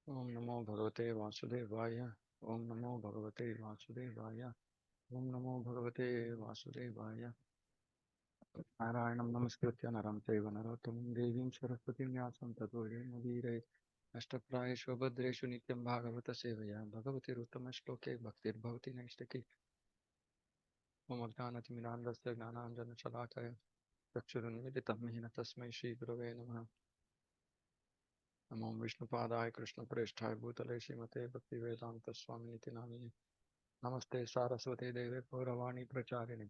Om Namo Bhagavate Vasudevaya. Om Namo Bhagavate Vasudevaya. Om Namo Bhagavate Vasudevaya. Narayanam Namaskritya Naram Chaiva Narottamam Devim Saraswatim Vyasam Tato Mudire Ashtaprayeshu Bhadreshu Nityam Bhagavata Sevaya Bhagavati Ruttama Shloke Bhaktir Bhavati Naistaki Om Ajnanati Mirandasya Gnananjana Shalakaya Chakshurunmilitam Mihina Tasmai Shri Gurave Namaha Namo Vishnupadaya Krishna Preshthaya Bhutale Srimate Bhakti Vedanta Swami Niti Namini Namaste Saraswate Deve Gauravani Pracharini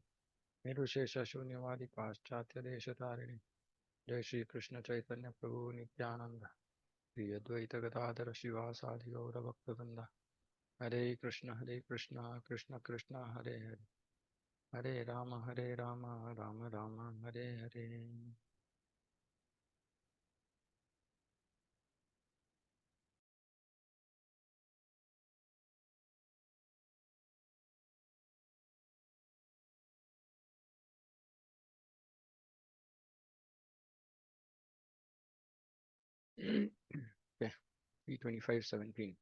Nirushesha Shunyavadi Paschatya Deshatharini Jai Shri Krishna Chaitanya Prabhu Nityananda Shri Advaita Gadadhara Shivasadi Gaura Bhaktivinoda Hare Krishna Krishna Krishna Hare Hare Hare Rama Rama Rama Hare Hare. Okay, 325:17.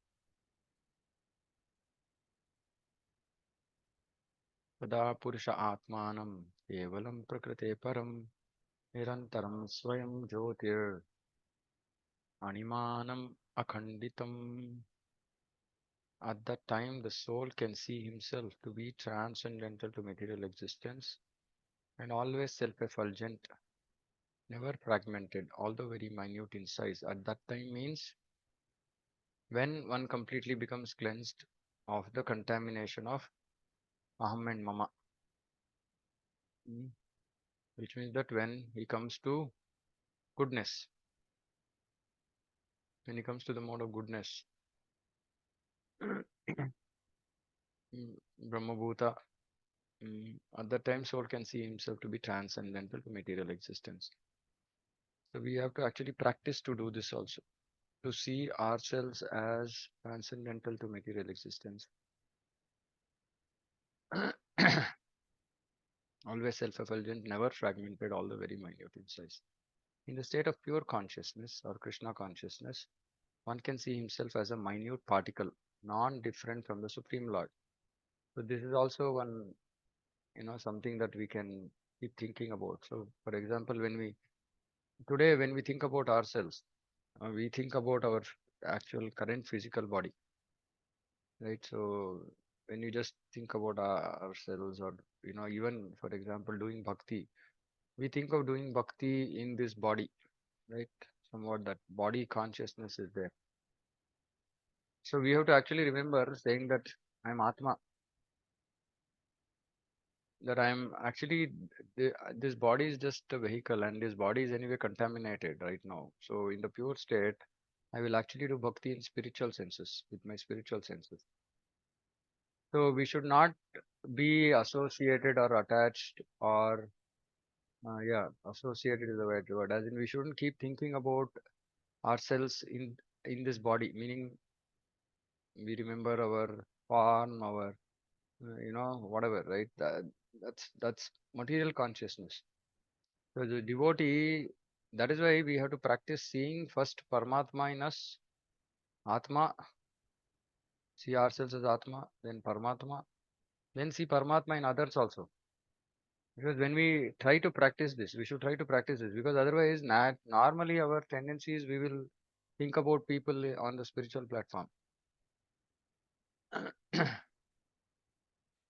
तदा पुरुष आत्मानं केवलं प्रकृते परं निरन्तरं स्वयं ज्योतिर्अणिमानम् अखण्डितम्. At that time, the soul can see himself to be transcendental to material existence and always self-effulgent, never fragmented, although very minute in size. At that time means when one completely becomes cleansed of the contamination of aham and mama. Mm. Which means that when he comes to goodness, when he comes to the mode of goodness, Brahmabhuta, at that time soul can see himself to be transcendental to material existence. So we have to actually practice to do this also, to see ourselves as transcendental to material existence. Always self-effulgent, never fragmented, all the very minute in size. In the state of pure consciousness or Krishna consciousness, one can see himself as a minute particle, non-different from the Supreme Lord. So this is also one, something that we can keep thinking about. So for example, when we think about ourselves, we think about our actual current physical body, right? So when you just think about ourselves, or even for example doing bhakti, we think of doing bhakti in this body, right? Somewhat that body consciousness is there. So we have to actually remember saying that I'm Atma, that I'm actually this body is just a vehicle, and this body is anyway contaminated right now. So in the pure state, I will actually do bhakti in spiritual senses, with my spiritual senses. So we should not be associated or attached, or yeah, associated is the right word. As in, we shouldn't keep thinking about ourselves in this body. Meaning, we remember our form, our whatever, right? That's material consciousness. So the devotee, that is why we have to practice seeing first Paramatma in us, Atma, see ourselves as Atma, then Paramatma, then see Paramatma in others also. Because when we try to practice this, we should try to practice this, because otherwise, normally our tendency is we will think about people on the spiritual platform.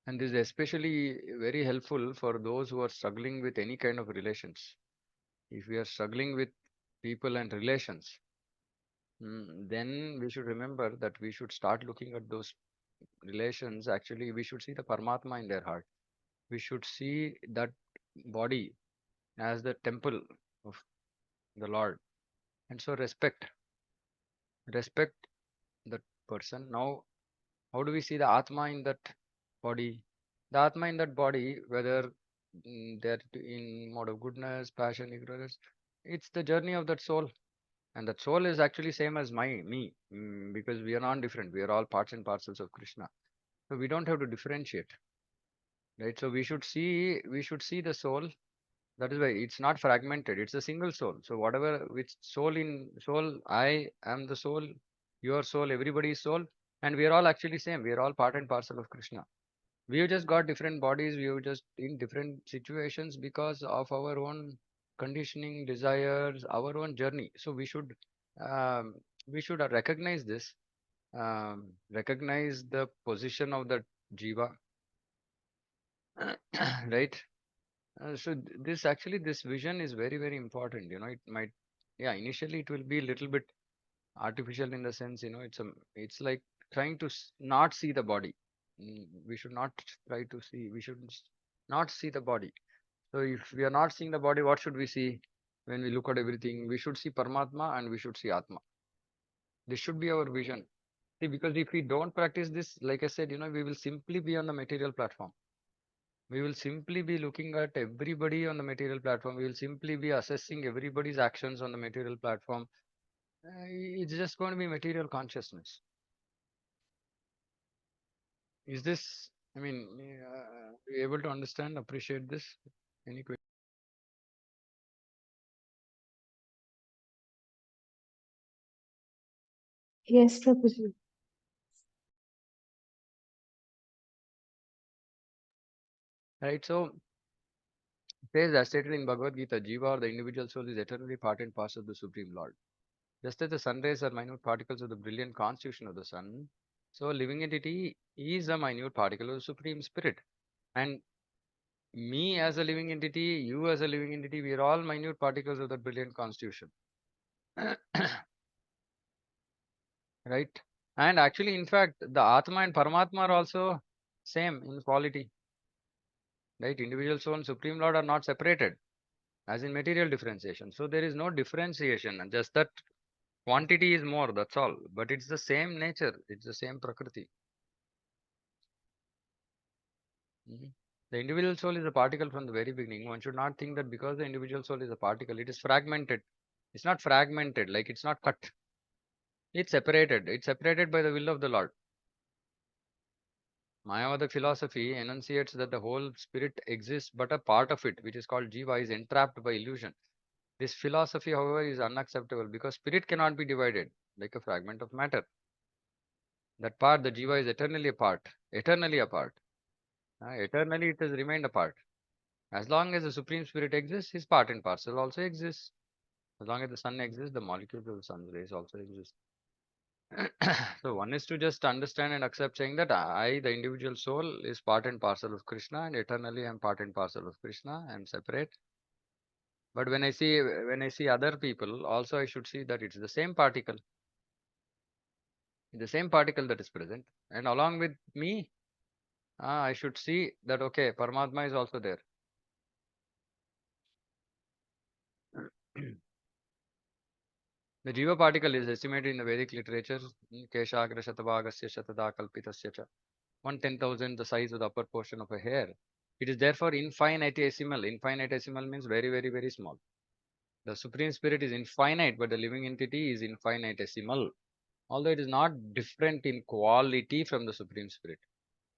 And this is especially very helpful for those who are struggling with any kind of relations. If we are struggling with people and relations, then we should remember that we should start looking at those relations. Actually, we should see the Paramatma in their heart. We should see that body as the temple of the Lord. And so respect that person. Now, how do we see the Atma in that body? The Atma in that body, whether they're in mode of goodness, passion, ignorance, it's the journey of that soul. And that soul is actually same as me, because we are not different. We are all parts and parcels of Krishna. So we don't have to differentiate, right? So we should see the soul. That is why it's not fragmented. It's a single soul. So whatever which soul, I am the soul. your soul, everybody's soul, and we are all actually same. We are all part and parcel of Krishna. We have just got different bodies. We have just in different situations because of our own conditioning, desires, our own journey. So um, we should recognize this, recognize the position of the jiva, right? This actually, this vision is very, very important. It might, yeah, initially it will be a little bit artificial in the sense, it's like trying to not see the body. We should not try to see. We should not see the body. So if we are not seeing the body, what should we see? When we look at everything, we should see Paramatma and we should see Atma. This should be our vision. See, because if we don't practice this, like I said, we will simply be on the material platform. We will simply be looking at everybody on the material platform. We will simply be assessing everybody's actions on the material platform. It's just going to be material consciousness. Is this, I mean, you able to understand, appreciate this? Any question? Yes, Prabhuji. Right. So, says as stated in Bhagavad Gita, Jiva or the individual soul is eternally part and parcel of the Supreme Lord. Just as the sun rays are minute particles of the brilliant constitution of the sun, so a living entity is a minute particle of the Supreme Spirit. And me as a living entity, you as a living entity, we are all minute particles of that brilliant constitution. Right? And actually, in fact, the Atma and Paramatma are also same in quality. Right? Individual soul and Supreme Lord are not separated, as in material differentiation. So there is no differentiation, and just that quantity is more, that's all. But it's the same nature, it's the same Prakriti. Mhm. The individual soul is a particle from the very beginning. One should not think that because the individual soul is a particle, it is fragmented. It's not fragmented, like it's not cut. It's separated. It's separated by the will of the Lord. Mayavada philosophy enunciates that the whole spirit exists, but a part of it, which is called jiva, is entrapped by illusion. This philosophy, however, is unacceptable because spirit cannot be divided like a fragment of matter. That part, the jiva, is eternally apart. Eternally apart. Eternally, it has remained apart. As long as the Supreme Spirit exists, his part and parcel also exists. As long as the sun exists, the molecules of the sun's rays also exist. So one is to just understand and accept saying that I, the individual soul, is part and parcel of Krishna, and eternally I am part and parcel of Krishna. I am separate. But when I see other people, also I should see that it's the same particle that is present, and along with me, I should see that okay, Paramatma is also there. The Jiva particle is estimated in the Vedic literature, Keshagra Shatavagasya Shatada Kalpitasya cha, 1/10,000 the size of the upper portion of a hair. It is therefore infinitesimal. Infinitesimal means very, very, very small. The Supreme Spirit is infinite, but the living entity is infinitesimal. Although it is not different in quality from the Supreme Spirit.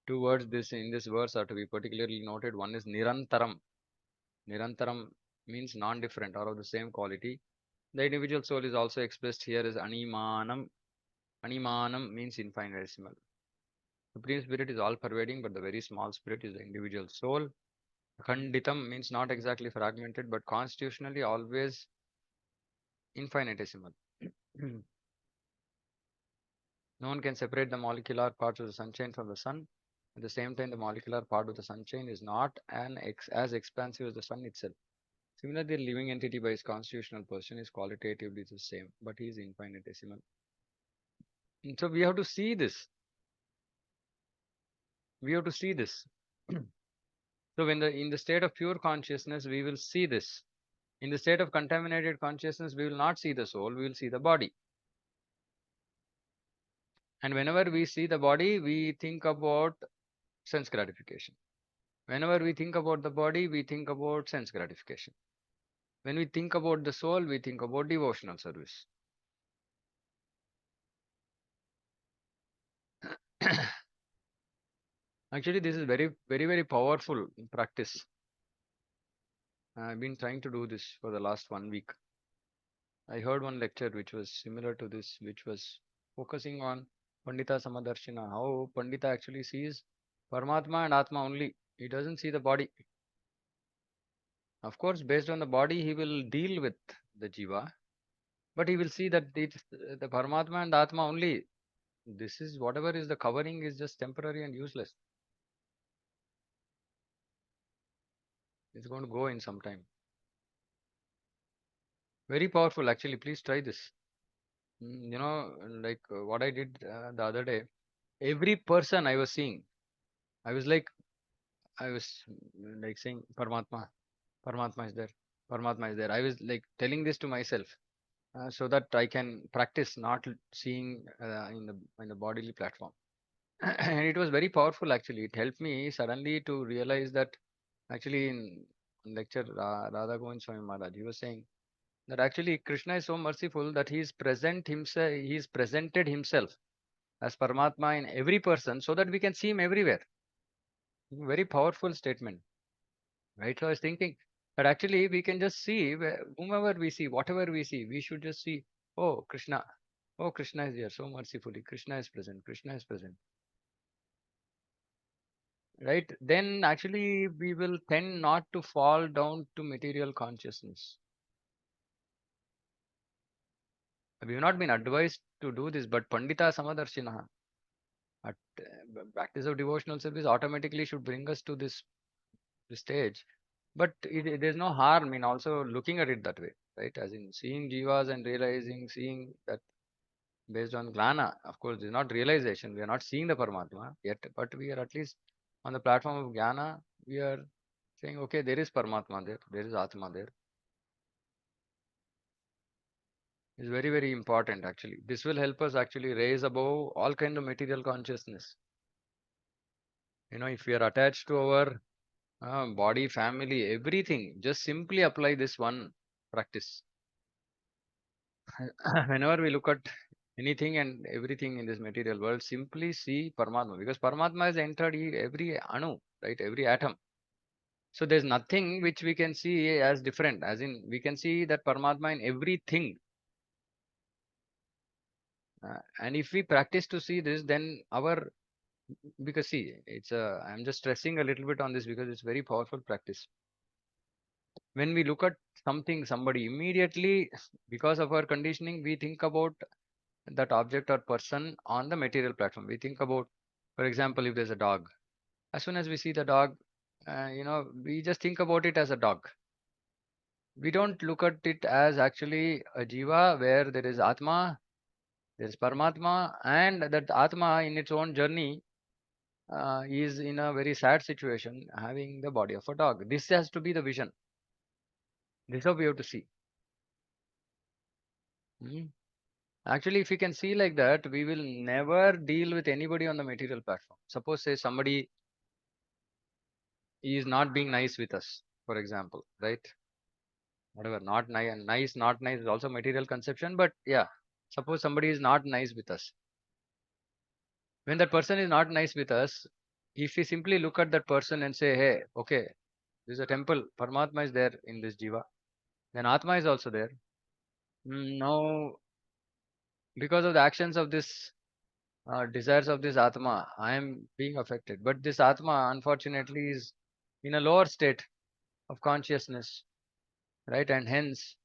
Two words in this verse are to be particularly noted. One is Nirantaram. Nirantaram means non-different or of the same quality. The individual soul is also expressed here as Animanam. Animanam means infinitesimal. Supreme Spirit is all pervading, but the very small spirit is the individual soul. Khanditam means not exactly fragmented, but constitutionally always infinitesimal. No one can separate the molecular parts of the sunshine from the sun. At the same time, the molecular part of the sunshine is not as expansive as the sun itself. Similarly, the living entity by its constitutional position is qualitatively the same, but he is infinitesimal. And so we have to see this. We have to see this. So when in the state of pure consciousness, we will see this. In the state of contaminated consciousness, we will not see the soul, we will see the body. And whenever we see the body, we think about sense gratification. Whenever we think about the body, we think about sense gratification. When we think about the soul, we think about devotional service. Actually, this is very, very, very powerful practice. I've been trying to do this for the last 1 week. I heard one lecture which was similar to this, which was focusing on Pandita Samadarshina, how Pandita actually sees Paramatma and Atma only. He doesn't see the body. Of course, based on the body, he will deal with the Jiva, but he will see that it's the Paramatma and Atma only. This is whatever is the covering is just temporary and useless. It's going to go in some time. Very powerful, actually. Please try this. Like what I did the other day, every person I was seeing, I was like, I was like saying, Paramatma is there, Paramatma is there. I was like telling this to myself so that I can practice not seeing in the bodily platform. And it was very powerful actually. It helped me suddenly to realize that actually in lecture Radha Govind Swami Maharaj, he was saying that actually Krishna is so merciful that he's presented himself as Paramatma in every person so that we can see him everywhere. Very powerful statement, right? So I was thinking that actually we can just see whomever we see, whatever we see, we should just see, oh, Krishna. Oh, Krishna is here so mercifully. Krishna is present. Krishna is present. Right? Then actually we will tend not to fall down to material consciousness. We have not been advised to do this, but Pandita Samadarshinaha at practice of devotional service automatically should bring us to this stage. But there's no harm in also looking at it that way, right? As in seeing jivas and realizing, seeing that based on glana. Of course, it's not realization. We are not seeing the Paramatma yet, but we are at least on the platform of jnana. We are saying, okay, there is Paramatma there, there is Atma there. It's very, very important actually. This will help us actually raise above all kind of material consciousness. If we are attached to our body, family, everything, just simply apply this one practice. Whenever we look at anything and everything in this material world, simply see Paramatma because Paramatma has entered every anu, right? Every atom. So there's nothing which we can see as different, as in we can see that Paramatma in everything. And if we practice to see this, then our because see, I'm just stressing a little bit on this because it's very powerful practice. When we look at something, somebody, immediately because of our conditioning, we think about that object or person on the material platform. We think about, for example, if there's a dog, as soon as we see the dog, we just think about it as a dog. We don't look at it as actually a jiva where there is atma, there is paramatma, and that atma in its own journey is in a very sad situation, having the body of a dog. This has to be the vision. This is how we have to see. Hmm. Actually, if we can see like that, we will never deal with anybody on the material platform. Suppose, say, somebody is not being nice with us, for example, right? Whatever, not nice, not nice is also material conception, but yeah, suppose somebody is not nice with us. When that person is not nice with us, if we simply look at that person and say, hey, okay, this is a temple, Paramatma is there in this jiva, then Atma is also there. Now, because of the actions of this desires of this Atma, I am being affected. But this Atma, unfortunately, is in a lower state of consciousness, right? And hence,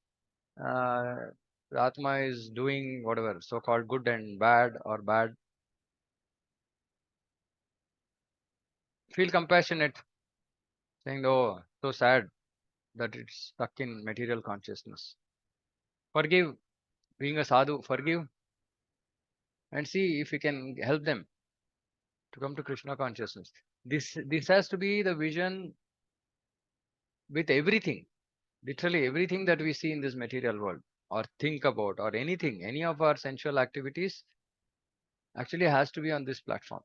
the Atma is doing whatever so called good and bad or bad. Feel compassionate, saying, oh, so sad that it's stuck in material consciousness. Forgive, being a sadhu, forgive and see if you can help them to come to Krishna consciousness. This has to be the vision with everything, literally everything that we see in this material world or think about or anything, any of our sensual activities actually has to be on this platform.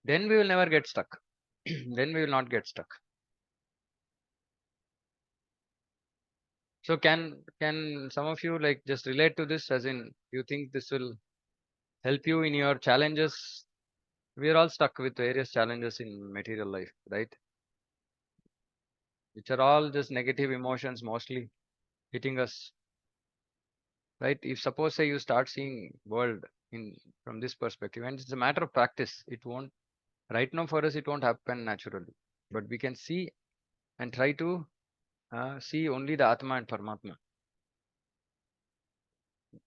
Then we will never get stuck. Then we will not get stuck. So can some of you like just relate to this as in you think this will help you in your challenges? We are all stuck with various challenges in material life, right? Which are all just negative emotions mostly hitting us, right? If suppose say you start seeing world in from this perspective, and it's a matter of practice, it won't right now for us it won't happen naturally, but we can see and try to see only the Atma and Paramatma.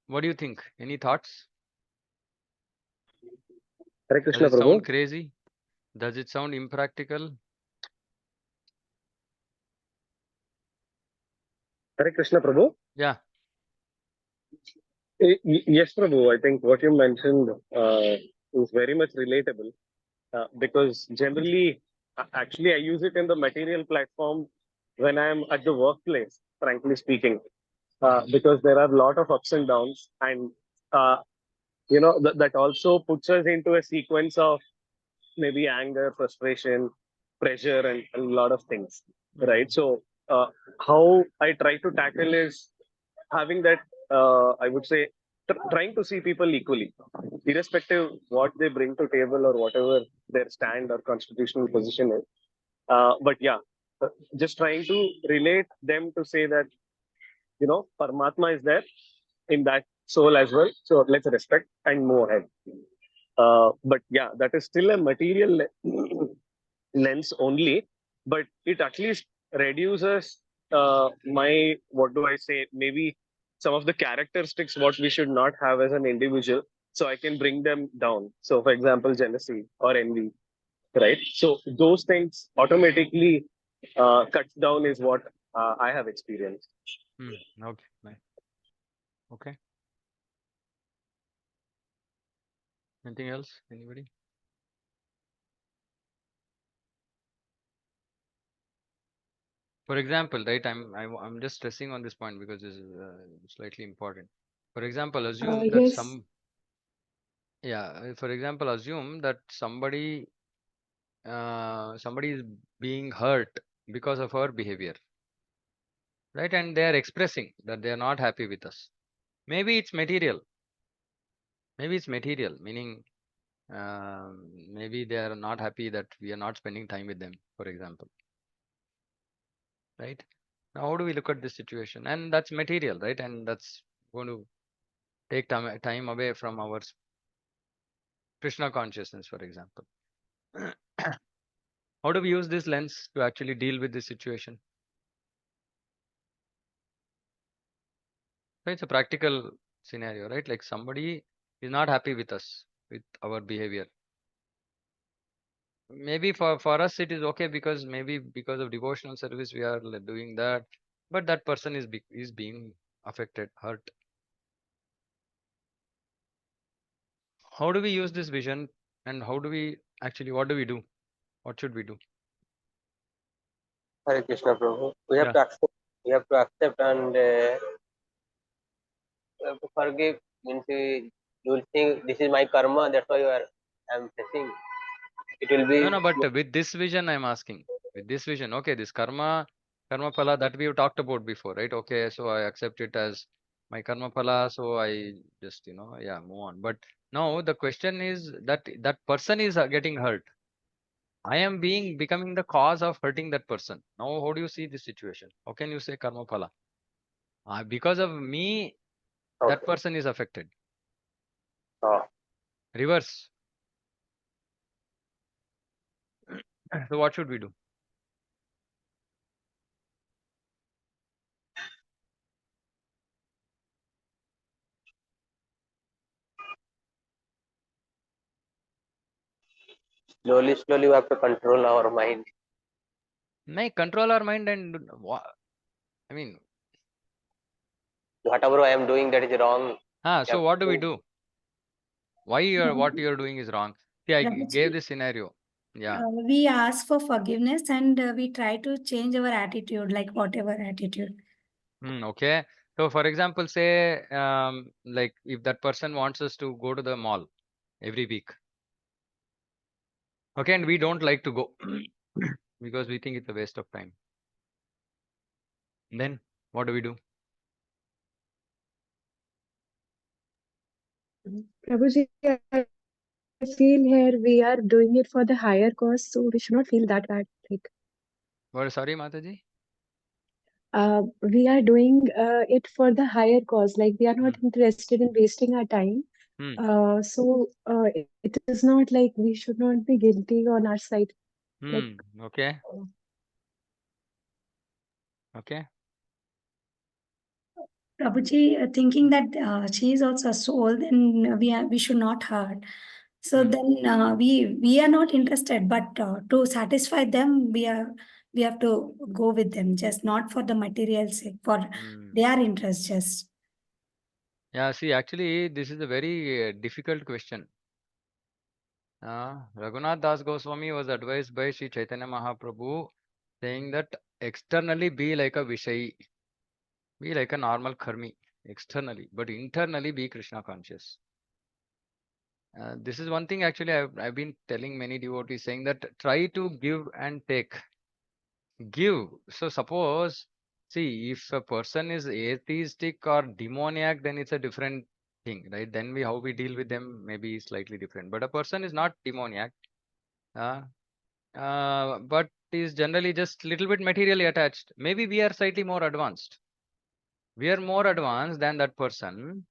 What do you think? Any thoughts? Hare Does Krishna it sound Prabhu. crazy? Does it sound impractical? Hare Krishna Prabhu. Yeah. Yes, Prabhu. I think what you mentioned is very much relatable because generally, actually, I use it in the material platform when I'm at the workplace, frankly speaking, because there are a lot of ups and downs. And, that also puts us into a sequence of maybe anger, frustration, pressure, and a lot of things, right? Mm, So, how I try to tackle is having that, I would say, trying to see people equally, irrespective what they bring to table or whatever their stand or constitutional position is. But yeah, just trying to relate them to say that, Paramatma is there in that soul as well. So let's respect and move ahead. But yeah, that is still a material lens only, but it at least reduces my, what do I say, maybe some of the characteristics what we should not have as an individual. So I can bring them down. So, for example, jealousy or envy, right? So those things automatically cuts down is what I have experienced. okay. Nice. Okay. Anything else? Anybody? For example, right? I'm just stressing on this point because this is slightly important. For example, assume that Yes. some yeah. For example, assume that somebody is being hurt because of our behavior, right? And they are expressing that they are not happy with us. Maybe it's material. Maybe it's material, meaning maybe they are not happy that we are not spending time with them, for example, right? Now, how do we look at this situation? And that's material, right? And that's going to take time away from our Krishna consciousness, for example. How do we use this lens to actually deal with this situation? So it's a practical scenario, right? Like somebody is not happy with us, with our behavior. Maybe for us it is okay because maybe because of devotional service we are doing that, but that person is being affected, hurt. How do we use this vision, and how do we actually, what do we do? What should we do? Hare Krishna Prabhu. We have Yeah. to accept. We have to accept and we have to forgive. Means you will think this is my karma. That's why I am facing. It will No, be no, but with this vision, I'm asking. With this vision, okay, this karma phala that we've talked about before, right? Okay, so I accept it as my karma phala, so I just, yeah, move on. But now the question is that that person is getting hurt. I am becoming the cause of hurting that person. Now, how do you see this situation? How can you say karma phala? Because of me, that okay. person is affected. Uh, Reverse. So what should we do? slowly, we have to control our mind. May control our mind and I mean, Whatever I am doing that is wrong. We so have what do we to do? Why what you're doing is wrong? See, I gave Prabhuji, this scenario. Yeah. we ask for forgiveness and we try to change our attitude, like whatever attitude. Okay. So, for example, say, like if that person wants us to go to the mall every week, okay, and we don't like to go because we think it's a waste of time. Then what do we do? Prabhuji, I feel here we are doing it for the higher cause, so we should not feel that bad. Like, What? Sorry, Mataji. we are doing it for the higher cause. Like we are not interested in wasting our time. Hmm. So it is not like we should not be guilty on our side. Like Okay. Okay. Prabhuji, thinking that she is also a soul, then we should not hurt. So Hmm. then we are not interested, but to satisfy them, we have to go with them, just not for the material sake, for Hmm. their interest, just. Yeah. See, actually, this is a very difficult question. Raghunath Das Goswami was advised by Sri Chaitanya Mahaprabhu saying that externally be like a Vishayi, be like a normal karmi externally, but internally be Krishna conscious. This is one thing actually I've been telling many devotees saying that try to give and take. Give. So suppose, see, if a person is atheistic or demoniac, then it's a different thing, right? Then how we deal with them maybe slightly different. But a person is not demoniac, uh, but is generally just little bit materially attached. Maybe we are slightly more advanced. We are more advanced than that person.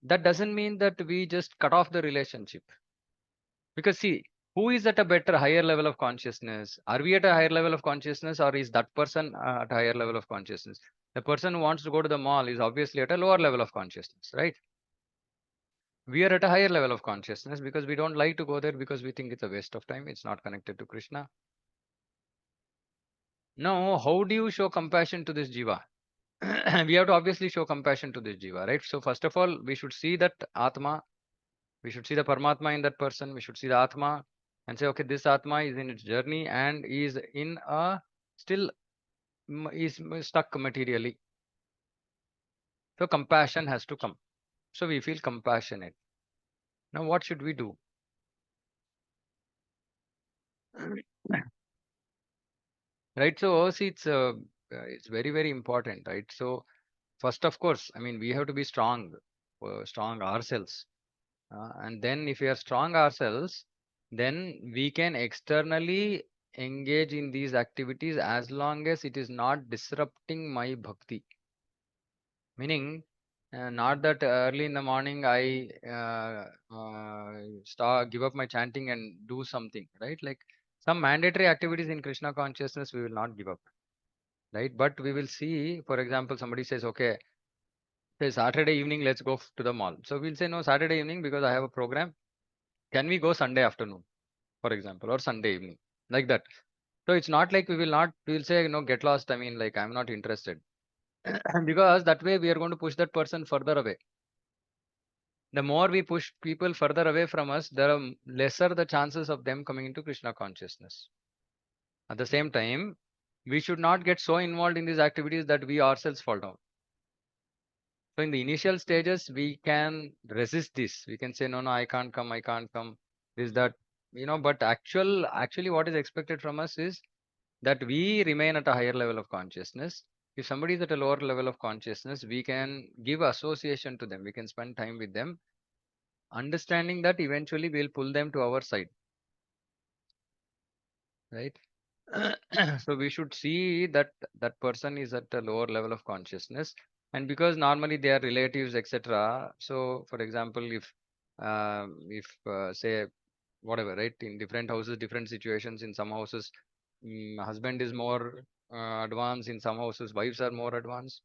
That doesn't mean that we just cut off the relationship. Because see, who is at a better, higher level of consciousness? Are we at a higher level of consciousness, or is that person at a higher level of consciousness? The person who wants to go to the mall is obviously at a lower level of consciousness, right? We are at a higher level of consciousness because we don't like to go there because we think it's a waste of time. It's not connected to Krishna. Now, how do you show compassion to this jiva? We have to obviously show compassion to this jiva, right? So first of all, we should see that Atma. We should see the Paramatma in that person. We should see the Atma and say, okay, this Atma is in its journey and is in a still is stuck materially. So compassion has to come. So we feel compassionate. Now, what should we do? Right. So see, it's very very important, right? So first, of course, I mean we have to be strong, strong ourselves. And then if we are strong ourselves, then we can externally engage in these activities as long as it is not disrupting my bhakti. Meaning, not that early in the morning I give up my chanting and do something, right? Like some mandatory activities in Krishna consciousness, we will not give up, right? But we will see, for example, somebody says, okay, say Saturday evening, let's go to the mall. So we'll say, no, Saturday evening because I have a program. Can we go Sunday afternoon, for example, or Sunday evening, like that? So it's not like we will say, no, get lost. I mean, like, I'm not interested. Because that way we are going to push that person further away. The more we push people further away from us, there are lesser the chances of them coming into Krishna consciousness. At the same time, we should not get so involved in these activities that we ourselves fall down. So in the initial stages, we can resist this. We can say, no, no, I can't come, I can't come. This, that, but actually what is expected from us is that we remain at a higher level of consciousness. If somebody is at a lower level of consciousness, we can give association to them. We can spend time with them, understanding that eventually we'll pull them to our side, right? So we should see that that person is at a lower level of consciousness, and because normally they are relatives, etc. So for example, if say whatever, right, in different houses, different situations. In some houses, husband is more advanced. In some houses, wives are more advanced.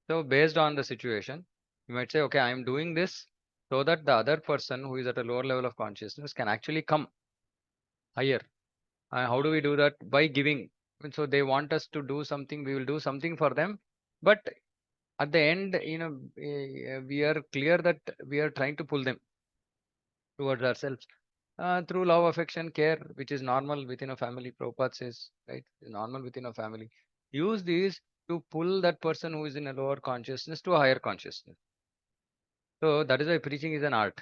So based on the situation, you might say, okay, I am doing this so that the other person who is at a lower level of consciousness can actually come higher. And how do we do that? By giving. And so they want us to do something, we will do something for them. But at the end, we are clear that we are trying to pull them towards ourselves through love, affection, care, which is normal within a family. Prabhupada says, right? Is normal within a family. Use these to pull that person who is in a lower consciousness to a higher consciousness. So that is why preaching is an art.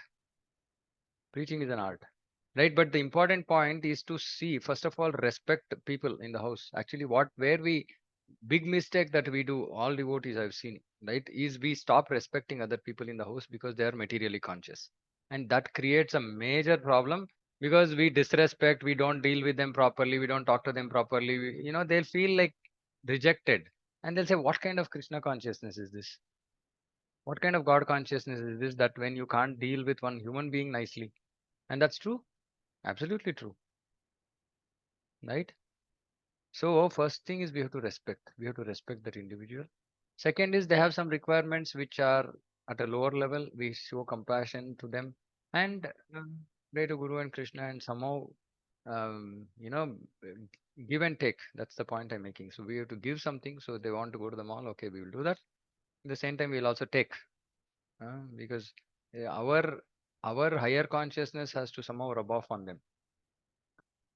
Preaching is an art. Right, but the important point is to see, first of all, respect people in the house. Actually, where we big mistake that we do, all devotees I've seen, right, is we stop respecting other people in the house because they are materially conscious, and that creates a major problem because we disrespect, we don't deal with them properly, we don't talk to them properly. They'll feel like rejected. And they'll say, what kind of Krishna consciousness is this? What kind of God consciousness is this, that when you can't deal with one human being nicely? And that's true. Absolutely true. Right? So first thing is we have to respect. We have to respect that individual. Second is they have some requirements which are at a lower level. We show compassion to them and pray to Guru and Krishna and somehow, you know, give and take. That's the point I'm making. So we have to give something. So they want to go to the mall. Okay, we will do that. At the same time, we'll also take because our higher consciousness has to somehow rub off on them.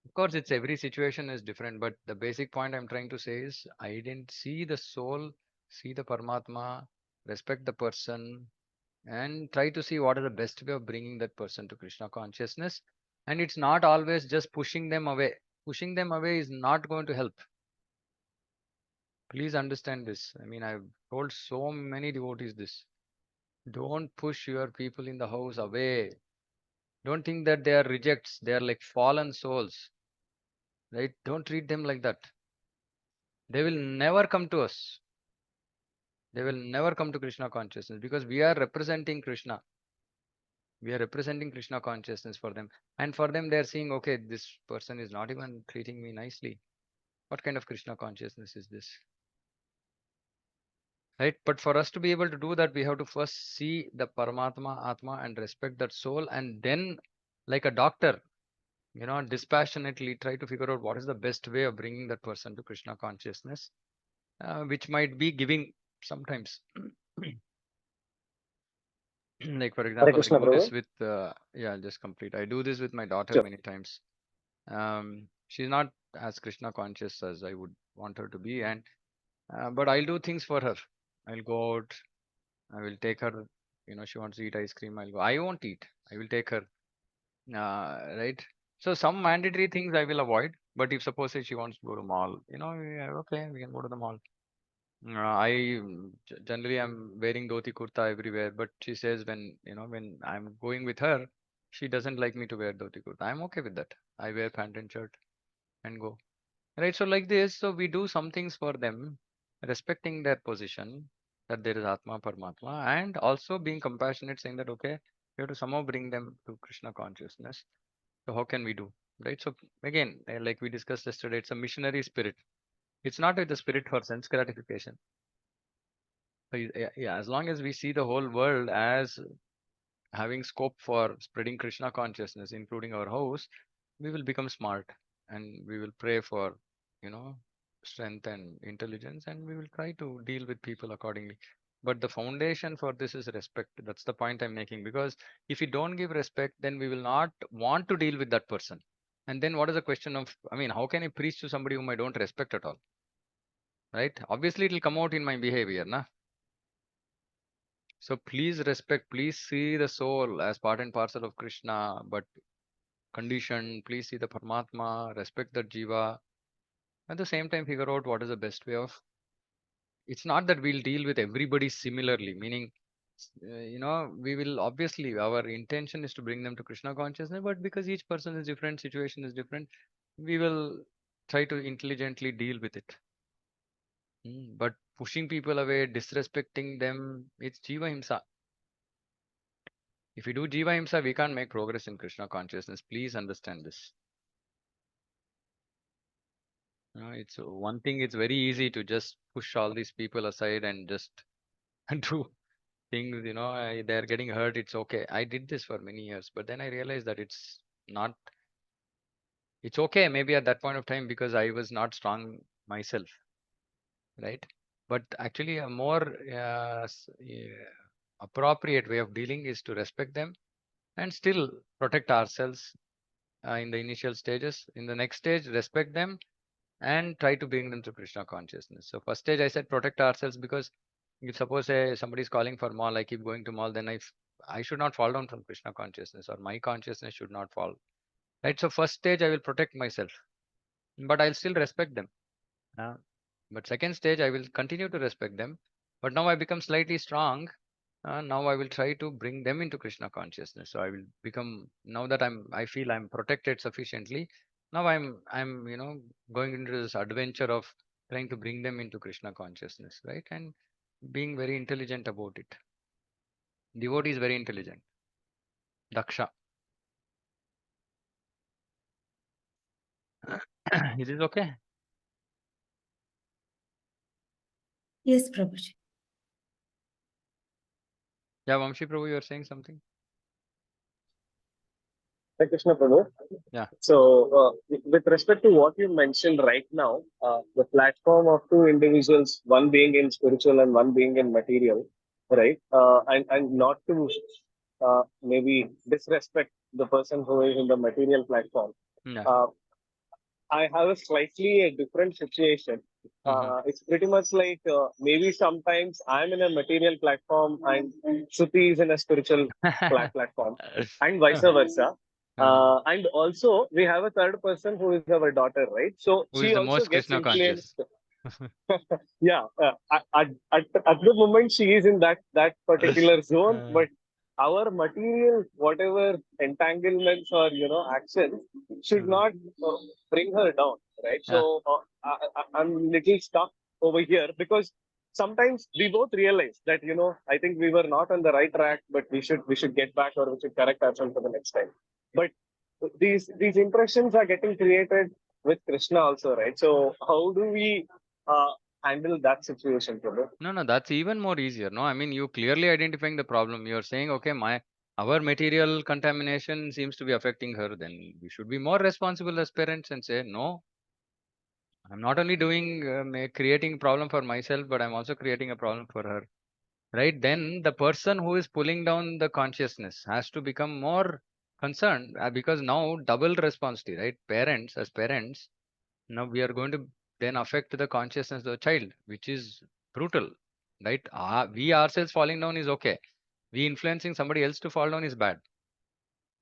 Of course, it's every situation is different, but the basic point I'm trying to say is I didn't see the soul, see the Paramatma, respect the person, and try to see what is the best way of bringing that person to Krishna consciousness. And it's not always just pushing them away. Pushing them away is not going to help. Please understand this. I mean, I've told so many devotees this. Don't push your people in the house away. Don't think that they are rejects. They are like fallen souls, right? Don't treat them like that. They will never come to us. They will never come to Krishna consciousness because we are representing Krishna. We are representing Krishna consciousness for them. And for them, they are seeing, okay, this person is not even treating me nicely. What kind of Krishna consciousness is this? Right? But for us to be able to do that, we have to first see the Paramatma, Atma, and respect that soul. And then, like a doctor, dispassionately try to figure out what is the best way of bringing that person to Krishna consciousness, which might be giving sometimes. Like for Hare example, I Krishna, do this Prabhu. with yeah, I'll just complete. I do this with my daughter Sure. many times. She's not as Krishna conscious as I would want her to be, and but I'll do things for her. I'll go out. I will take her. She wants to eat ice cream. I'll go. I won't eat. I will take her. Right. So some mandatory things I will avoid. But if suppose say she wants to go to mall, yeah, okay, we can go to the mall. Generally I'm wearing dhoti kurta everywhere, but she says when I'm going with her, she doesn't like me to wear dhoti kurta. I'm okay with that. I wear pant and shirt and go. Right. So like this, so we do some things for them, respecting their position, that there is Atma Paramatma, and also being compassionate, saying that okay, we have to somehow bring them to Krishna consciousness. So how can we do? Right. So again, like we discussed yesterday, it's a missionary spirit. It's not with the spirit for sense gratification. So yeah, as long as we see the whole world as having scope for spreading Krishna consciousness, including our house, we will become smart and we will pray for, you know, strength and intelligence, and we will try to deal with people accordingly. But the foundation for this is respect. That's the point I'm making. Because if we don't give respect, then we will not want to deal with that person. And then what is the question of, I mean, how can I preach to somebody whom I don't respect at all? Right? Obviously, it will come out in my behavior, na? So please respect, please see the soul as part and parcel of Krishna, but conditioned. Please see the Paramatma, respect the Jiva. At the same time, figure out what is the best way of. It's not that we'll deal with everybody similarly, meaning, we will obviously, our intention is to bring them to Krishna consciousness, but because each person is different, situation is different, we will try to intelligently deal with it. But pushing people away, disrespecting them, it's Jiva Himsa. If we do Jiva Himsa, we can't make progress in Krishna consciousness. Please understand this. It's one thing, it's very easy to just push all these people aside and just do things, they're getting hurt. It's okay. I did this for many years, but then I realized that not, it's okay maybe at that point of time because I was not strong myself, right? But actually, a more appropriate way of dealing is to respect them and still protect ourselves in the initial stages. In the next stage, respect them and try to bring them to Krishna consciousness. So first stage I said protect ourselves because if suppose somebody is calling for mall, I keep going to mall, then I should not fall down from Krishna consciousness or my consciousness should not fall. Right. So first stage I will protect myself, but I'll still respect them. Uh, but second stage I will continue to respect them. But now I become slightly strong. Now I will try to bring them into Krishna consciousness. So I will become, now that I feel I'm protected sufficiently. Now I'm going into this adventure of trying to bring them into Krishna consciousness, right? And being very intelligent about it. Devotee is very intelligent. Daksha. Is it okay? Yes, Prabhuji. Yeah, Vamshi Prabhu, you are saying something? Hare Krishna Prabhu. Yeah. So, with respect to what you mentioned right now, the platform of two individuals, one being in spiritual and one being in material, right? And not to maybe disrespect the person who is in the material platform. Yeah. Uh, I have a slightly a different situation. It's pretty much like maybe sometimes I'm in a material platform and Shruti is in a spiritual platform, and vice versa. And also, we have a third person who is our daughter, right? So Who is she the also most gets Krishna conscious? influenced. Yeah, at the moment she is in that particular zone, but our material, whatever entanglements or actions, should not bring her down, right? Yeah. So I'm little stuck over here because sometimes we both realize that I think we were not on the right track, but we should get back or we should correct ourselves for the next time. But these impressions are getting created with Krishna also, right? So how do we uh, handle that situation, Prabhu? No, that's even more easier. No, I mean, you clearly identifying the problem. You're saying, okay, our material contamination seems to be affecting her. Then we should be more responsible as parents and say, no, I'm not only doing creating problem for myself, but I'm also creating a problem for her. Right? Then the person who is pulling down the consciousness has to become more concerned because now double responsibility, right? Parents, as parents, now we are going to then affect the consciousness of the child, which is brutal, right? We ourselves falling down is okay. We influencing somebody else to fall down is bad.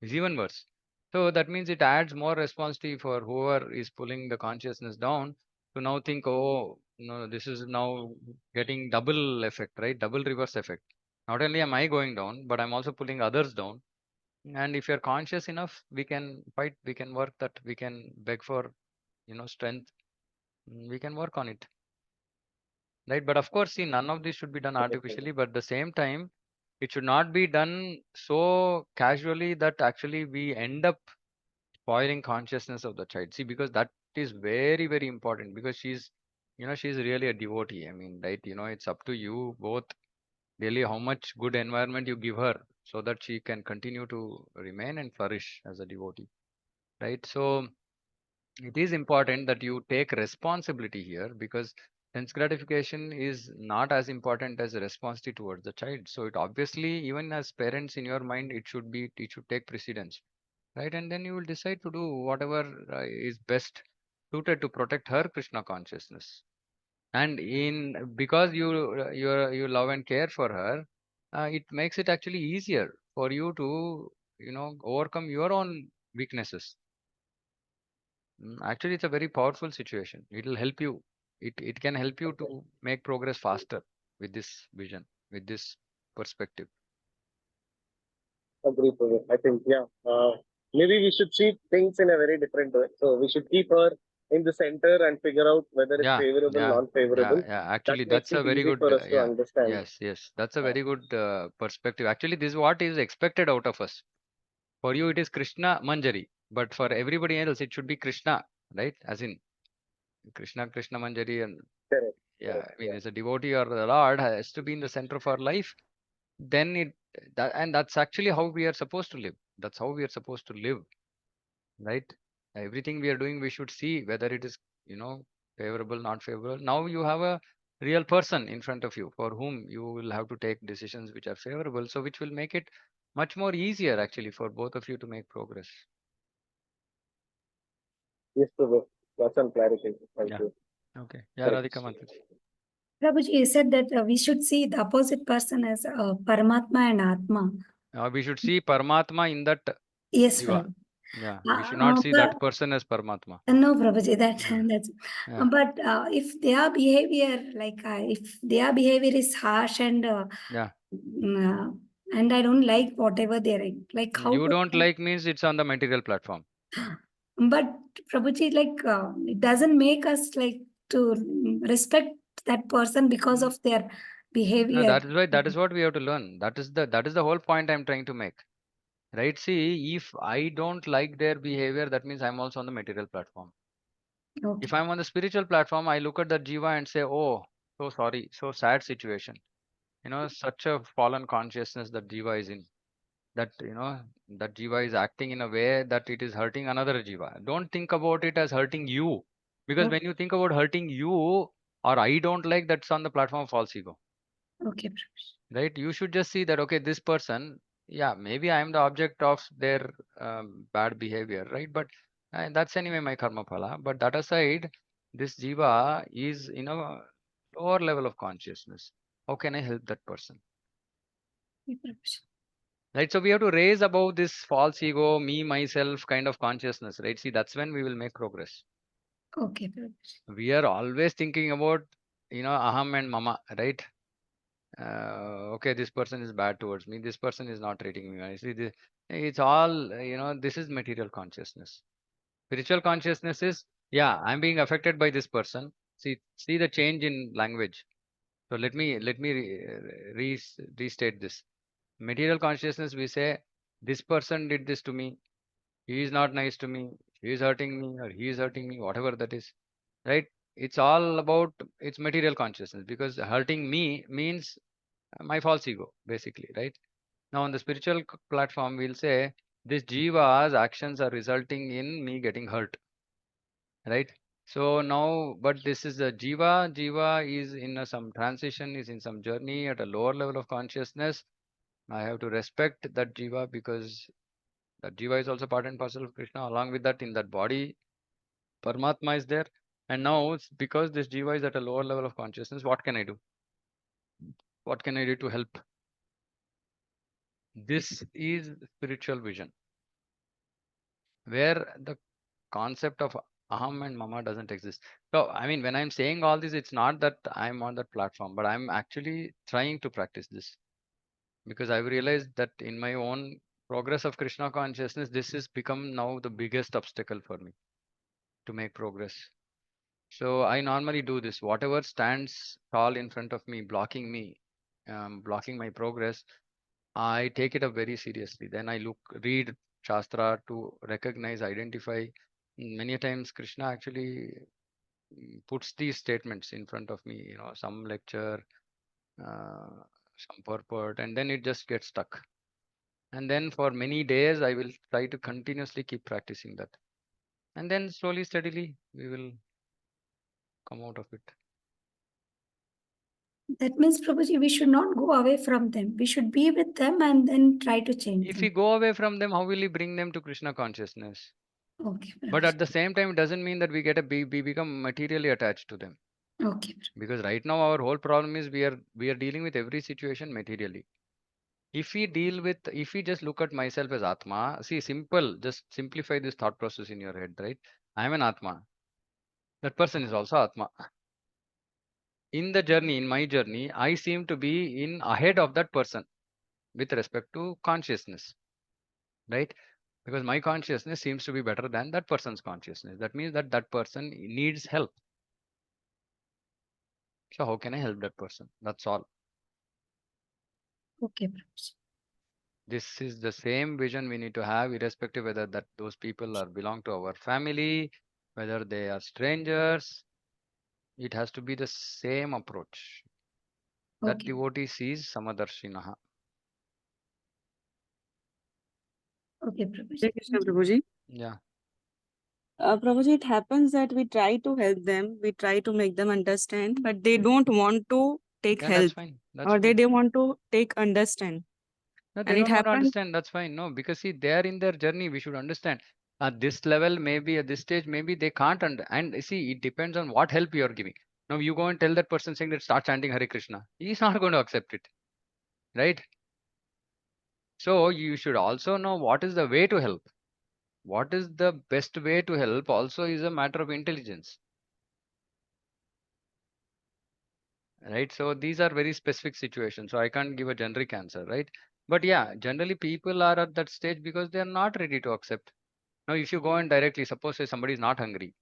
It's even worse. So that means it adds more responsibility for whoever is pulling the consciousness down to now think, oh, no, this is now getting double effect, right? Double reverse effect. Not only am I going down, but I'm also pulling others down. And if you're conscious enough, we can fight, we can work that, we can beg for, strength. We can work on it, right? But of course, see, none of this should be done artificially, but at the same time, it should not be done so casually that actually we end up spoiling consciousness of the child. See, because that is very, very important because she's really a devotee. I mean, right? It's up to you both really how much good environment you give her so that she can continue to remain and flourish as a devotee, right? So it is important that you take responsibility here because sense gratification is not as important as responsibility towards the child. So it obviously, even as parents in your mind, it should take precedence, right? And then you will decide to do whatever is best suited to protect her Krishna consciousness. And in because you love and care for her, it makes it actually easier for you to overcome your own weaknesses. Actually, it's a very powerful situation. It will help you. It can help you to make progress faster with this vision, with this perspective. Agree, Prabhu. I think, yeah. Maybe we should see things in a very different way. So we should keep her in the center and figure out whether it's Yeah, favorable, yeah, non-favorable. yeah. That Actually, makes that's a it very easy good, for us to yeah, understand. yes. That's a Uh, very good perspective. Actually, this is what is expected out of us. For you, it is Krishna Manjari, but for everybody else, it should be Krishna, right? As in Krishna Manjari, and correct, yeah, correct. I mean, Yeah. as a devotee or the Lord has to be in the center of our life. Then that's actually how we are supposed to live. That's how we are supposed to live, right? Everything we are doing, we should see whether it is, favorable, not favorable. Now you have a real person in front of you for whom you will have to take decisions which are favorable. So which will make it much more easier actually for both of you to make progress. Yes, Prabhu. That's some clarity. Thank Yeah. you. Okay. Yeah, Correct. Radhika Mataji. Prabhuji, you said that we should see the opposite person as Paramatma and Atma. We should see Paramatma in that Yes, Jiva. Prabhu. Yeah. We should not see that But person as Paramatma. no, Prabhuji, Yeah. that's. Yeah. But if their behavior, if their behavior is harsh Yeah. and I don't like whatever they're like, how You to. don't like means it's on the material platform. But Prabhuji, it doesn't make us to respect that person because of their No, behavior. that is why that is what we have to learn. That is the whole point I'm trying to make. Right? See, if I don't like their behavior, that means I'm also on the material platform. If Okay. I'm on the spiritual platform, I look at that jiva and say, oh, so sorry, so sad situation. Such a fallen consciousness that jiva is in. That that jiva is acting in a way that it is hurting another jiva. Don't think about it as hurting you, because Okay. when you think about hurting you, or I don't like, that's on the platform of false ego. Okay, Prabhuji. Right? You should just see that, okay, this person, yeah, maybe I am the object of their bad behavior, right? But that's anyway my karma phala. But that aside, this jiva is in a lower level of consciousness. How can I help that person? Okay, Prabhuji. Right? So we have to raise above this false ego, me, myself kind of consciousness, right? See, that's when we will make progress. Okay, Prabhuji. We are always thinking about, aham and mama, right? Okay, this person is bad towards me, this person is not treating me nicely. It's all, this is material consciousness. Spiritual consciousness is, yeah, I'm being affected by this person. See the change in language. So let me restate this. Material consciousness, we say, this person did this to me, he is not nice to me, he is hurting me, or he is hurting me, whatever that is, right? It's all about, it's material consciousness, because hurting me means my false ego, basically, right? Now, on the spiritual platform, we'll say this jiva's actions are resulting in me getting hurt, right? So now, but this is the jiva. Jiva is in some transition, is in some journey at a lower level of consciousness. I have to respect that jiva, because that jiva is also part and parcel of Krishna. Along with that, in that body, Paramatma is there. And now, because this jiva is at a lower level of consciousness, what can I do? What can I do to help? This is spiritual vision, where the concept of aham and mama doesn't exist. So, I mean, when I'm saying all this, it's not that I'm on that platform, but I'm actually trying to practice this, because I've realized that in my own progress of Krishna consciousness, this has become now the biggest obstacle for me to make progress. So I normally do this. Whatever stands tall in front of me, blocking my progress, I take it up very seriously. Then I read Shastra to recognize, identify. Many a times Krishna actually puts these statements in front of me, some lecture, some purport, and then it just gets stuck. And then for many days, I will try to continuously keep practicing that. And then slowly, steadily, we will come out of it. That means, Prabhuji, we should not go away from them. We should be with them and then try to change If them. we go away from them, how will we bring them to Krishna consciousness? Okay, But Prabhuji. at the same time, it doesn't mean that we become materially attached to them. Okay. Because right now our whole problem is we are dealing with every situation materially. If we just look at myself as Atma, see, just simplify this thought process in your head, right? I am an Atma. That person is also Atma. In my journey, I seem to be in ahead of that person with respect to consciousness, right? Because my consciousness seems to be better than that person's consciousness. That means that that person needs help. So how can I help that person? That's all. Okay, Prabhuji. This is the same vision we need to have, irrespective whether that those people are belong to our family, whether they are strangers. It has to be the same approach. That Okay. devotee sees Samadarshinaha. Okay, Prabhuji. Hare Krishna, Prabhuji. Yeah. Prabhuji, it happens that we try to help them, we try to make them understand, but they don't want to take Yeah, that's help, fine. That's or they fine. don't want to take understand. No, they And it don't want to happens, understand. That's fine. No, because see, they are in their journey. We should understand. At this level, maybe at this stage, maybe they can't. And see, it depends on what help you are giving. Now, you go and tell that person saying that start chanting Hare Krishna. He's not going to accept it, right? So you should also know what is the way to help. What is the best way to help also is a matter of intelligence, right? So these are very specific situations. So I can't give a generic answer, right? But yeah, generally people are at that stage because they are not ready to accept. Now, if you go and directly, suppose say somebody is not hungry,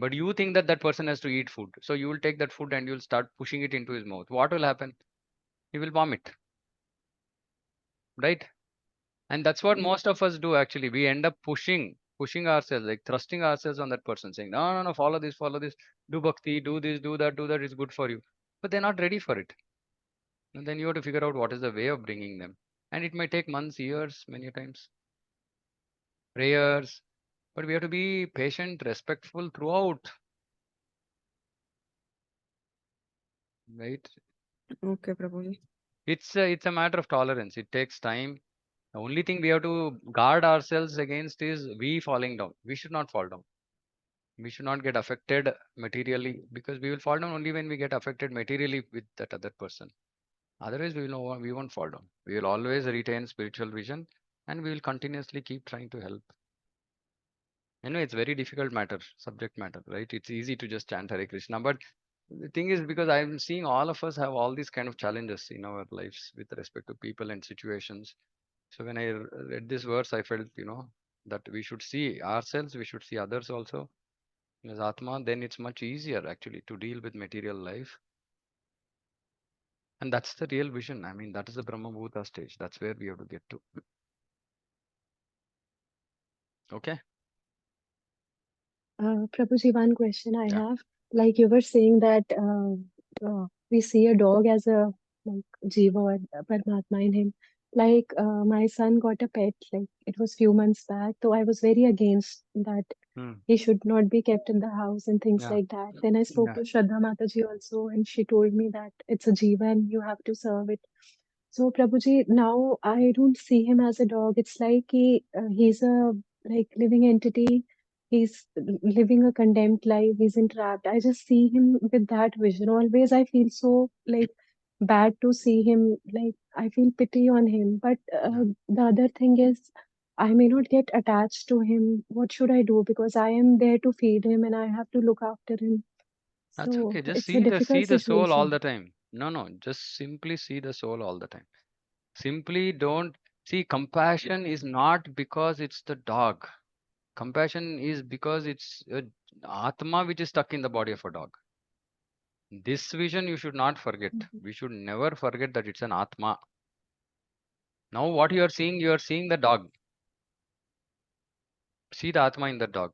But you think that that person has to eat food. So you will take that food and you'll start pushing it into his mouth. What will happen? He will vomit, right? And that's what most of us do actually. We end up pushing ourselves, like thrusting ourselves on that person, saying, no, no, no, follow this, do bhakti, do this, do that, it's good for you. But they're not ready for it. And then you have to figure out what is the way of bringing them. And it may take months, years, many times, prayers. But we have to be patient, respectful throughout, right? Okay, Prabhuji. It's a matter of tolerance. It takes time. The only thing we have to guard ourselves against is we falling down. We should not fall down. We should not get affected materially, because we will fall down only when we get affected materially with that other person. Otherwise, we won't fall down. We will always retain spiritual vision, and we will continuously keep trying to help. It's very difficult subject matter, right? It's easy to just chant Hare Krishna, but the thing is, because I'm seeing all of us have all these kind of challenges in our lives with respect to people and situations. So when I read this verse, I felt, that we should see ourselves, we should see others also as Atma. Then it's much easier actually to deal with material life. And that's the real vision. I mean, that is the Brahma Bhuta stage. That's where we have to get to. Okay. Prabhuji, one question I Yeah. have. Like you were saying that we see a dog as a like Jiva or Paramatma in him. Like my son got a pet, like it was few months back. So I was very against that Hmm. he should not be kept in the house and things Yeah. like that. Then I spoke Yeah. to Shraddha Mataji also, and she told me that it's a Jiva and you have to serve it. So Prabhuji, now I don't see him as a dog. It's like he's a like living entity. He's living a condemned life. He's entrapped. I just see him with that vision. Always I feel so like bad to see him. Like I feel pity on him. But Yeah. the other thing is I may not get attached to him. What should I do? Because I am there to feed him and I have to look after him. That's So okay. Just it's a see difficult the soul all situation. the time. No, no. Just simply see the soul all the time. Simply don't see. Compassion is not because it's the dog. Compassion is because it's a Atma which is stuck in the body of a dog. This vision you should not forget. Mhm. We should never forget that it's an Atma. Now, what you are seeing the dog. See the Atma in the dog.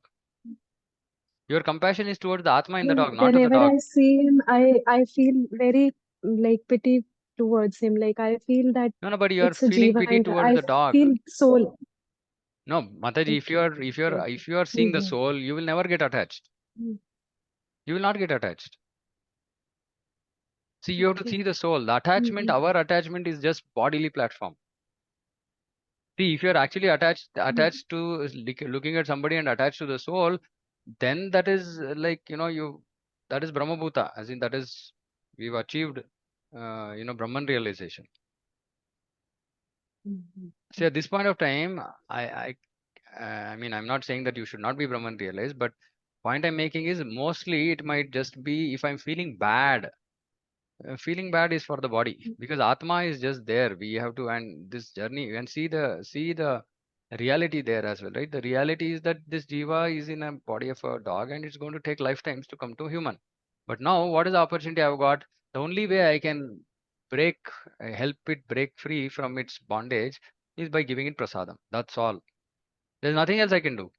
Your compassion is towards the Atma in the Yeah, dog, not to the whenever dog. I see him, I feel very like pity towards him. Like I feel that No, no, but you are it's a feeling jiva, pity and towards I the dog. feel soul. No, Mataji, Okay, if okay. you are seeing the Mm-hmm. soul, you will never get attached. You will not get attached. See, you have to Okay. see the soul. The attachment, Mm-hmm. our attachment is just bodily platform. See, if you're actually attached to looking at somebody and attached to the soul, then that is like, that is Brahma Bhuta, as in that is, we've achieved, Brahman realization. Mm-hmm. See, at this point of time, I mean, I'm not saying that you should not be Brahman realized, but point I'm making is mostly it might just be if I'm feeling bad. Feeling bad is for the body, because Atma is just there. We have to end this journey and see the reality there as well, right? The reality is that this jiva is in a body of a dog and it's going to take lifetimes to come to human. But now, what is the opportunity I've got? The only way I can break, help it break free from its bondage is by giving it prasadam. That's all. There's nothing else I can do.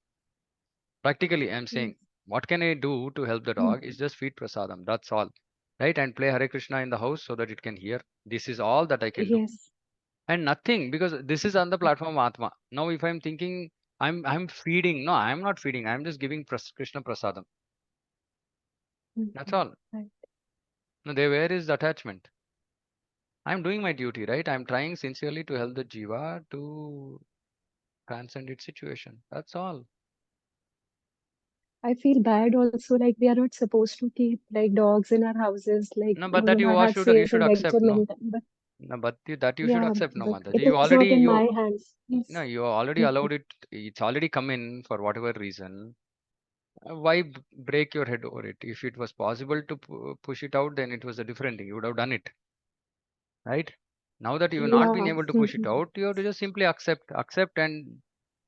Practically, I'm Yes. saying, what can I do to help the dog? Is just feed prasadam. That's all. Right? And play Hare Krishna in the house so that it can hear. This is all that I can do. Yes. And nothing, because this is on the platform of Atma. Now, if I'm thinking I'm feeding, no, I'm not feeding. I'm just giving Krishna prasadam. That's Mm-hmm. all. Right. No, there where is the attachment? I'm doing my duty, right? I'm trying sincerely to help the jiva to transcend its situation. That's all. I feel bad also. Like we are not supposed to keep like dogs in our houses. Like No, but that I had you said should and accept. lectured No, many times, but no, but that you should yeah, accept. No, but Mataji. it is not in my hands. No, Yes. you already Mm-hmm. allowed it. It's already come in for whatever reason. Why break your head over it? If it was possible to push it out, then it was a different thing. You would have done it, right? Now that you have not Yeah. been able to push it Mm-hmm. out, you have to just simply accept and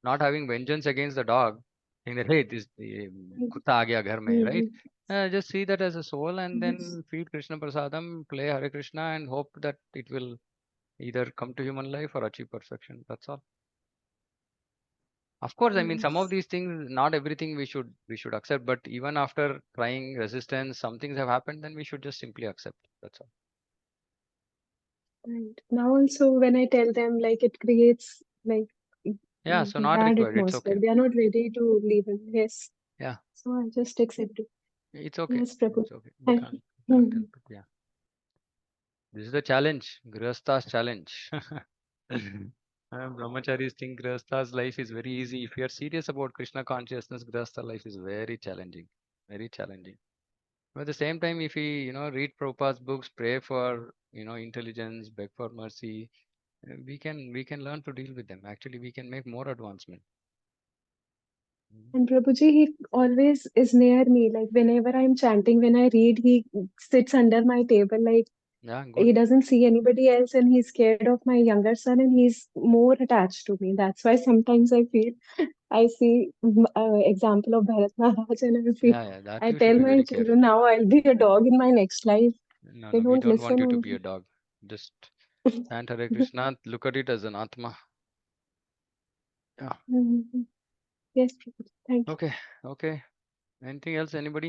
not having vengeance against the dog. saying that, hey, this kutta aa gaya ghar mein, right? Mhm. Just see that as a soul and Yes. then feed Krishna Prasadam, play Hare Krishna, and hope that it will either come to human life or achieve perfection. That's all. Of course, I mean, some of Yes. these things, not everything we should accept, but even after trying resistance, some things have happened, then we should just simply accept. That's all. And now also when I tell them, like, it creates like Yeah, so not bad required. It's atmosphere. okay. They are not ready to leave it. Yes. Yeah, So I just accept it. it's okay. Yes, Prabhu. It's okay. We Thank can't you. can't help it. Yeah, this is the challenge. Grihastha's challenge. Brahmacharis think Grihastha's life is very easy. If you are serious about Krishna consciousness, Grihastha life is very challenging. Very challenging. But at the same time, if we, read Prabhupada's books, pray for, intelligence, beg for mercy, we can learn to deal with them. Actually, we can make more advancement. And Prabhuji, he always is near me. Like whenever I'm chanting, when I read, he sits under my table. Like Yeah, he good. doesn't see anybody else, and he's scared of my younger son, and he's more attached to me. That's why sometimes I feel I see example of Bharat Maharaj, and I feel Yeah, yeah, that I you should tell be my very careful. children now I'll be a dog in my next life. No, They no, we don't don't want listen you to be a only. dog. Just chant Hare Krishna, look at it as an Atma. Yeah. Mhm. Yes, Prabhuji. Thank you. Okay, okay. Anything else, anybody?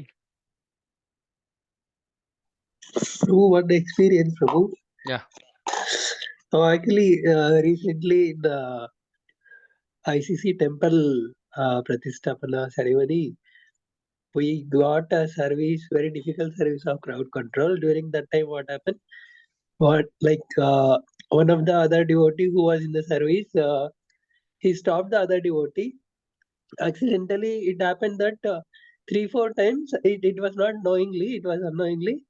Prabhu, what the experience, Prabhu? Yeah. So actually, recently in the ICC temple Pratistapana ceremony, we got a service, very difficult service of crowd control. During that time, what happened? What one of the other devotee who was in the service, he stopped the other devotee. Accidentally, it happened that 3-4 times. It was not knowingly; it was unknowingly.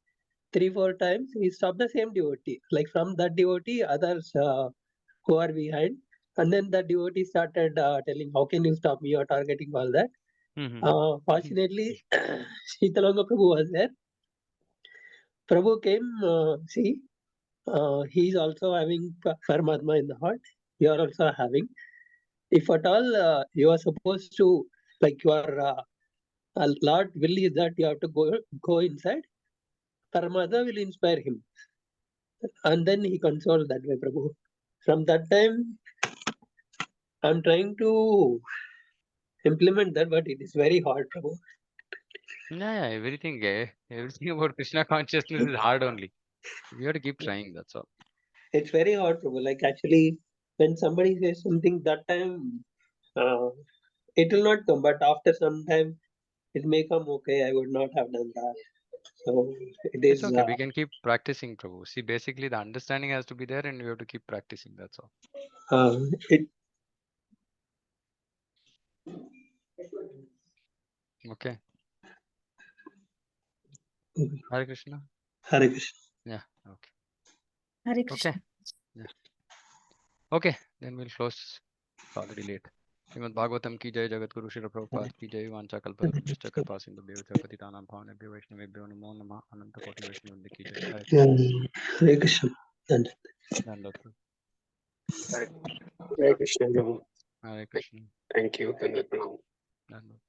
3-4 times he stopped the same devotee. Like from that devotee, others who are behind, and then the devotee started telling, "How can you stop me? You are targeting all that." Mm-hmm. Fortunately, Shitalanga Prabhu was there. Prabhu came, see, he is also having Paramatma in the heart. You are also having. If at all you are supposed to, like your Lord will is that you have to go inside, Paramatma will inspire him. And then he consoles that way, Prabhu. From that time, I'm trying to implement that, but it is very hard, Prabhu. Yeah, yeah, everything about Krishna consciousness is hard only. We have to keep trying, that's all. It's very hard, Prabhu. Like actually, when somebody says something, that time uh, it will not come, but after some time, it may come. Okay, I would not have done that. So it It's is. okay. We can keep practicing, Prabhu. See, basically, the understanding has to be there, and we have to keep practicing. That's all. It. Okay. Hare Krishna. Hare Krishna. Yeah. Okay. Hare Okay. Krishna. Yeah. Okay. Then we'll close. It's already late. Srimad Bhagavatam ki jai, Jagat Guru Srila Prabhupada ki jai, Vancha Kalpatarubhyascha Kripa Sindhu Bhyo Patitanam Pavanebhyo Vaishnavebhyo Namo Namah Ananta Koti Vaishnavindi ki jai. Hare Krishna. Hare Krishna. And Dandavat. Hare Krishna, Prabhu. Hare Krishna. Thank you. Thank you. Dandavat.